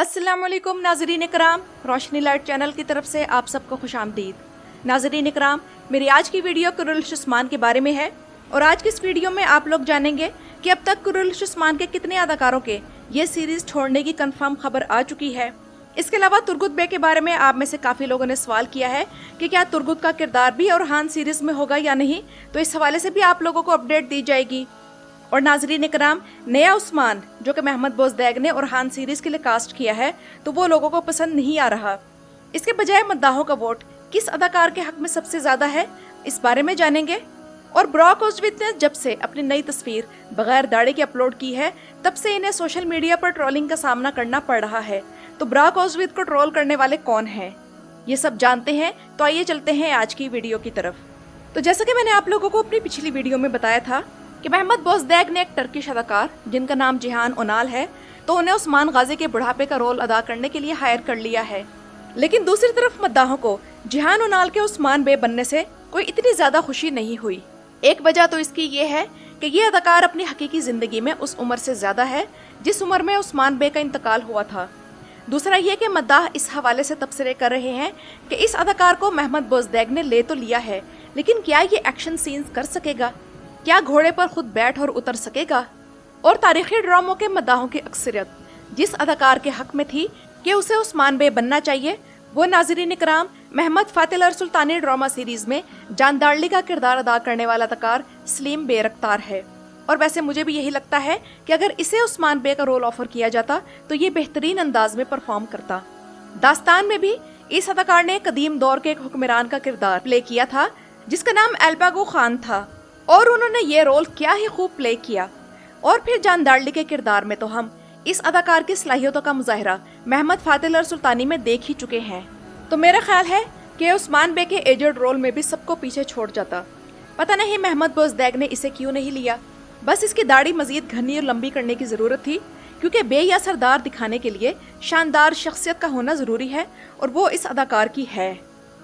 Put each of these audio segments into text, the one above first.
अस्सलाम वालेकुम नाजरीन इकराम, रोशनी लाइट चैनल की तरफ से आप सबको खुश आमदीद। नाजरीन इकराम, मेरी आज की वीडियो कुरुल्श उस्मान के बारे में है और आज की इस वीडियो में आप लोग जानेंगे कि अब तक कुरुल्श उस्मान के कितने अदाकारों के ये सीरीज छोड़ने की कंफर्म खबर आ चुकी है। इसके अलावा तुर्गुत बे के बारे में आप में से काफ़ी लोगों ने सवाल किया है कि क्या तुर्गुत का किरदार भी और सीरीज में होगा या नहीं, तो इस हवाले से भी आप लोगों को अपडेट दी जाएगी। और नाजरीन इकराम, नया उस्मान जो कि महमद बोजदैग ने और सीरीज के लिए कास्ट किया है, तो वो लोगों को पसंद नहीं आ रहा। इसके बजाय मद्दाहों का वोट किस अदाकार के हक में सबसे ज़्यादा है, इस बारे में जानेंगे। और ब्रॉक ओज़्विथ ने जब से अपनी नई तस्वीर बगैर दाढ़ी की अपलोड की है, तब से इन्हें सोशल मीडिया पर ट्रोलिंग का सामना करना पड़ रहा है। तो ब्रॉक ओज़्विथ को ट्रोल करने वाले कौन हैं, ये सब जानते हैं। तो आइए चलते हैं आज की वीडियो की तरफ। तो जैसा कि मैंने आप लोगों को अपनी पिछली वीडियो में बताया था कि महमद बोजदैग ने एक टर्किश अदाकार जिनका नाम जिहान ओनाल है, तो उन्हें उस्मान गाजी के बुढ़ापे का रोल अदा करने के लिए हायर कर लिया है। लेकिन दूसरी तरफ मद्दाहों को जिहान ओनाल के उस्मान बे बनने से कोई इतनी ज्यादा खुशी नहीं हुई। एक वजह तो इसकी ये है कि ये अदाकार अपनी हकीकी जिंदगी में उस उम्र से ज्यादा है जिस उम्र में उस्मान बे का इंतकाल हुआ था। दूसरा ये कि मद्दाह इस हवाले से तबसरे कर रहे हैं कि इस अदाकार को महमद बोजदैग ने ले तो लिया है, लेकिन क्या ये एक्शन सीन्स कर सकेगा, क्या घोड़े पर खुद बैठ और उतर सकेगा। और तारीखी ड्रामों के मद्दाहों की अक्सरियत जिस अदाकार के हक में थी कि उसे उस्मान बे बनना चाहिए, वो नाज़रीन इकराम महमद फातिल अल सुल्तानी ड्रामा सीरीज में जानदारली का किरदार अदा करने वाला अदाकार सलीम बे रख्तार है। और वैसे मुझे भी यही लगता है कि अगर इसे उस्मान बे का रोल ऑफर किया जाता तो ये बेहतरीन अंदाज में परफॉर्म करता। दास्तान में भी इस अदाकार ने कदीम दौर के एक हुक्मरान का किरदार प्ले किया था जिसका नाम एल्बागो खान था, और उन्होंने ये रोल क्या ही खूब प्ले किया। और फिर जानदारली के किरदार में तो हम इस अदाकार की सलाहियतों का मुजाहिरा महमद फातिल अल सुल्तानी में देख ही चुके हैं। तो मेरा ख्याल है कि उस्मान बे के एजड रोल में भी सबको पीछे छोड़ जाता। पता नहीं महमद बोजदैग ने इसे क्यों नहीं लिया। बस इसकी दाढ़ी मजीद घनी और लंबी करने की ज़रूरत थी, क्योंकि बे या सरदार दिखाने के लिए शानदार शख्सियत का होना ज़रूरी है, और वो इस अदाकार की है।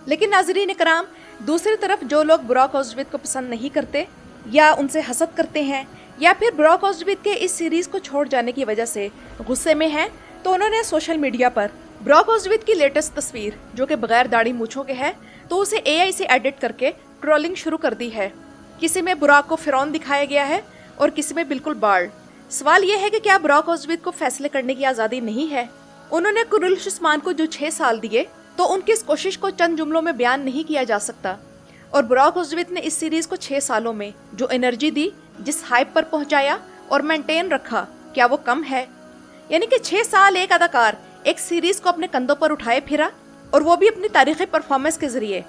लेकिन नाज़रीन इकराम, दूसरी तरफ जो लोग ब्रॉक ओज़्विथ को पसंद नहीं करते या उनसे हसद करते हैं या फिर ब्रॉक ओज़्विथ के इस सीरीज़ को छोड़ जाने की वजह से गुस्से में हैं, तो उन्होंने सोशल मीडिया पर ब्रॉक ओज़्विथ की लेटेस्ट तस्वीर जो कि बगैर दाढ़ी मूंछों के है, तो उसे AI से एडिट करके ट्रोलिंग शुरू कर दी है। किसी में ब्रॉक को फिरौन दिखाया गया है और किसी में बिल्कुल बाल्ड। सवाल यह है कि क्या ब्रॉक ओज़्विथ को फैसले करने की आज़ादी नहीं है? उन्होंने कुरुल्श उस्मान को जो 6 साल दिए, तो उनकी इस कोशिश को चंद जुमलों में बयान नहीं किया जा सकता। और ब्रॉक ओज़्विथ ने इस सीरीज को 6 सालों में जो एनर्जी दी, जिस हाइप पर पहुंचाया और मेंटेन रखा, क्या वो कम है? यानी कि 6 साल एक अदाकार एक सीरीज को अपने कंधों पर उठाए फिरा, और वो भी अपनी तारीखी परफॉर्मेंस के जरिए।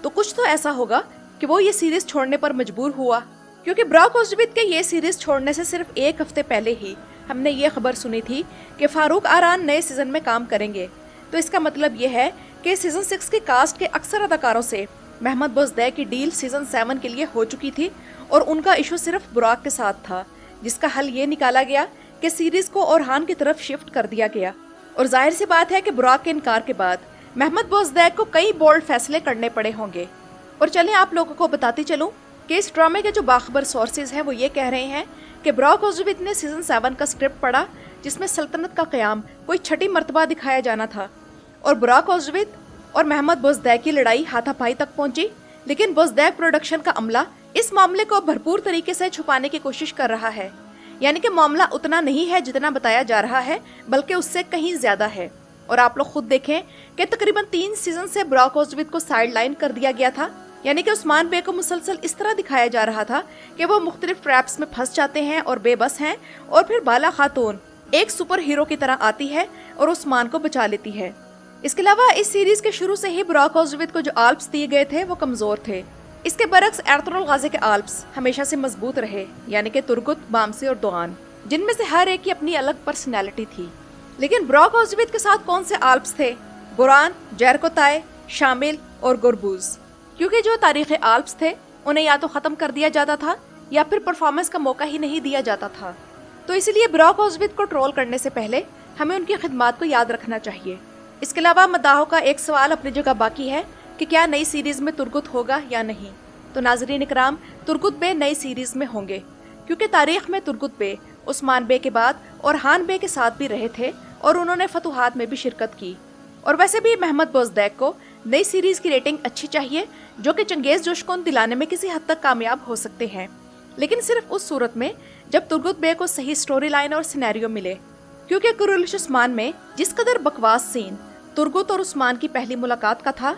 तो कुछ तो ऐसा होगा कि वो ये सीरीज छोड़ने पर मजबूर हुआ, क्योंकि ब्रॉक ओज़्विथ के ये सीरीज छोड़ने से सिर्फ 1 हफ्ते पहले ही हमने ये खबर सुनी थी कि फारूक आरान नए सीजन में काम करेंगे। तो इसका मतलब ये है कि सीजन 6 के कास्ट के अक्सर अदाकारों से महमद बोजदैग की डील सीजन 7 के लिए हो चुकी थी, और उनका इशू सिर्फ ब्रॉक के साथ था, जिसका हल ये निकाला गया कि सीरीज को ओरहान की तरफ शिफ्ट कर दिया गया। और जाहिर सी बात है कि ब्रॉक के इनकार के बाद महमद बोजदैग को कई बोल्ड फैसले करने पड़े होंगे। और चलें आप लोगों को बताती चलूं कि इस ड्रामे के जो बाखबर सोर्सेज हैं वो ये कह रहे हैं कि ब्रॉक ओज़्विथ ने सीजन 7 का स्क्रिप्ट पढ़ा, जिसमें सल्तनत का क़याम कोई छठी मर्तबा दिखाया जाना था, और ब्रॉक ओज़्विथ और महमद बोजदैग की लड़ाई हाथापाई तक पहुंची। लेकिन बोजदैग प्रोडक्शन का अमला इस मामले को भरपूर तरीके से छुपाने की कोशिश कर रहा है। यानी कि मामला उतना नहीं है जितना बताया जा रहा है, बल्कि उससे कहीं ज्यादा है। और आप लोग खुद देखें कि तकरीबन 3 सीजन से ब्रॉक ओज़्विथ को साइड लाइन कर दिया गया था। यानी कि उस्मान बे को मुसलसल इस तरह दिखाया जा रहा था कि वो मुख्तलिफ ट्रैप्स में फंस जाते हैं और बेबस हैं, और फिर बाला खातून एक सुपर हीरो की तरह आती है और उस्मान को बचा लेती है। इसके अलावा इस सीरीज के शुरू से ही ब्रॉक ओज़्विथ को जो आल्प्स दिए गए थे वो कमजोर थे। इसके बरक्स एर्तुगरुल गाजी के आल्प्स हमेशा से मजबूत रहे, यानी कि तुर्गुत, बामसी और दोआन, जिनमें से हर एक की अपनी अलग पर्सनैलिटी थी। लेकिन ब्रॉक ओज़्विथ के साथ कौन से आल्प्स थे? गोरान, जैरकोताय, शामिल और गुरबूज। क्योंकि जो तारीखी आल्प्स थे उन्हें या तो खत्म कर दिया जाता था या फिर परफॉर्मेंस का मौका ही नहीं दिया जाता था। तो इसलिए ब्रॉक ओज़्विथ को ट्रोल करने से पहले हमें उनकी खिदमात को याद रखना चाहिए। इसके अलावा मद्दाहों का एक सवाल अपनी जगह बाकी है कि क्या नई सीरीज में तुर्गुत होगा या नहीं। तो नाज़रीन इकराम, तुर्गुत बे नई सीरीज में होंगे, क्योंकि तारीख में तुर्गुत बे उस्मान बे के बाद ओरहान बे के साथ भी रहे थे और उन्होंने फतुहात में भी शिरकत की। और वैसे भी महमद बोज़दैक को नई सीरीज की रेटिंग अच्छी चाहिए, जो कि चंगेज जोश को दिलाने में किसी हद तक कामयाब हो सकते हैं, लेकिन सिर्फ उस सूरत में जब तुर्गुत बे को सही स्टोरी लाइन और सिनेरियो मिले। क्योंकि कुरुल्श उस्मान में जिस कदर बकवास सीन तुर्गुत और उस्मान की पहली मुलाकात का था,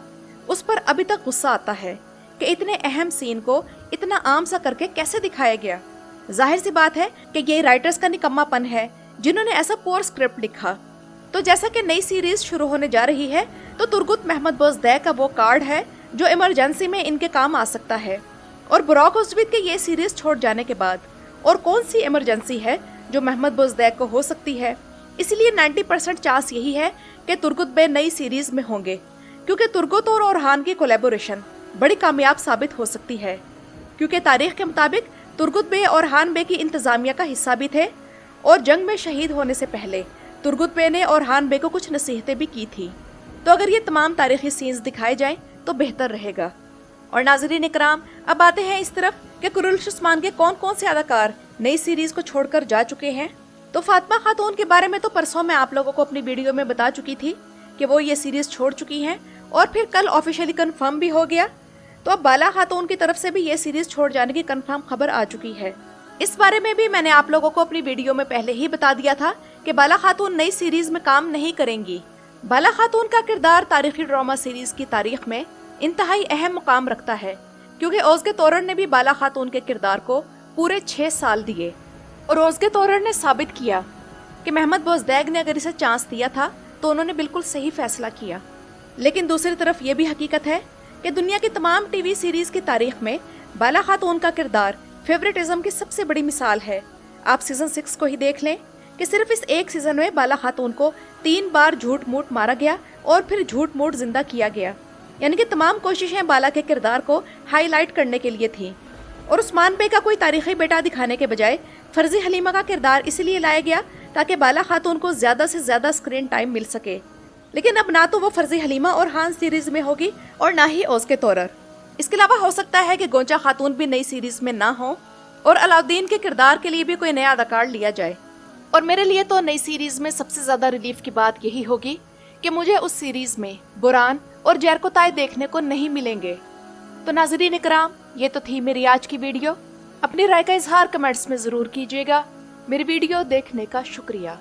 उस पर अभी तक गुस्सा आता है कि इतने अहम सीन को इतना आम सा करके कैसे दिखाया गया। जाहिर सी बात है कि ये राइटर्स का निकम्मापन है जिन्होंने ऐसा पुअर स्क्रिप्ट लिखा। तो जैसा कि नई सीरीज शुरू होने जा रही है, तो तुर्गुत महमद बोज़दैक का वो कार्ड है जो इमरजेंसी में इनके काम आ सकता है। और बुराक उज़्विद के ये सीरीज छोड़ जाने के बाद और कौन सी इमरजेंसी है जो महमद बोज़दैक को हो सकती है। इसलिए 90% चांस यही है कि तुर्गुत बे नई सीरीज में होंगे, क्योंकि तुर्गुत और ओरहान की कोलैबोरेशन बड़ी कामयाब साबित हो सकती है। क्योंकि तारीख के मुताबिक तुर्गुत बे ओरहान बे की इंतजामिया का हिस्सा भी थे और जंग में शहीद होने से पहले तुर्गुत बे ने ओरहान बे को कुछ नसीहतें भी की थी। तो अगर ये तमाम तारीखी सीन्स दिखाए जाएं तो बेहतर रहेगा। और नाज़रीन इकराम, अब आते हैं इस तरफ कि कुरुल्श उस्मान के कौन कौन से अदाकार नई सीरीज को छोड़कर जा चुके हैं। तो फातिमा खातून के बारे में तो परसों मैं आप लोगों को अपनी वीडियो में बता चुकी थी कि वो ये सीरीज छोड़ चुकी हैं, और फिर कल ऑफिशियली कंफर्म भी हो गया। तो अब बाला खातून की तरफ से भी ये सीरीज छोड़ जाने की कंफर्म खबर आ चुकी है। इस बारे में भी मैंने आप लोगों को अपनी वीडियो में पहले ही बता दिया था कि बाला खातून नई सीरीज में काम नहीं करेंगी। बाला खातून का किरदार तारीखी ड्रामा सीरीज की तारीख में इंतहाई अहम मुकाम रखता है, क्योंकि ओज़गे तोरर ने भी बाला खातून के किरदार को पूरे 6 साल दिए और ओज़गे तोरर ने साबित किया कि महमद बोज़दैक ने अगर इसे चांस दिया था तो उन्होंने बिल्कुल सही फैसला किया। लेकिन दूसरी तरफ ये भी हकीकत है कि दुनिया की तमाम टीवी सीरीज की तारीख में बाला खातून का किरदार फेवरेटिज्म की सबसे बड़ी मिसाल है। आप सीजन 6 को ही देख लें कि सिर्फ इस एक सीजन में बाला खातून को 3 बार झूठ मूठ मारा गया और फिर झूठ मूठ जिंदा किया गया। यानी कि तमाम कोशिशें बाला के किरदार को हाईलाइट करने के लिए थी। और उस्मान बे का कोई तारीखी बेटा दिखाने के बजाय फर्जी हलीमा का किरदार इसलिए लाया गया ताकि बाला खातून को ज्यादा से ज्यादा स्क्रीन टाइम मिल सके। लेकिन अब ना तो वो फर्जी हलीमा और हान सीरीज में होगी और ना ही ओज़गे तोरर। इसके अलावा हो सकता है कि गोंचा खातून भी नई सीरीज में ना हो और अलाउद्दीन के किरदार के लिए भी कोई नया अदाकार लिया जाए। और मेरे लिए तो नई सीरीज में सबसे ज्यादा रिलीफ की बात यही होगी कि मुझे उस सीरीज में बुरान और जैरकोताय देखने को नहीं मिलेंगे। तो नाज़रीन इकराम, ये तो थी मेरी आज की वीडियो। अपनी राय का इजहार कमेंट्स में जरूर कीजिएगा। मेरी वीडियो देखने का शुक्रिया।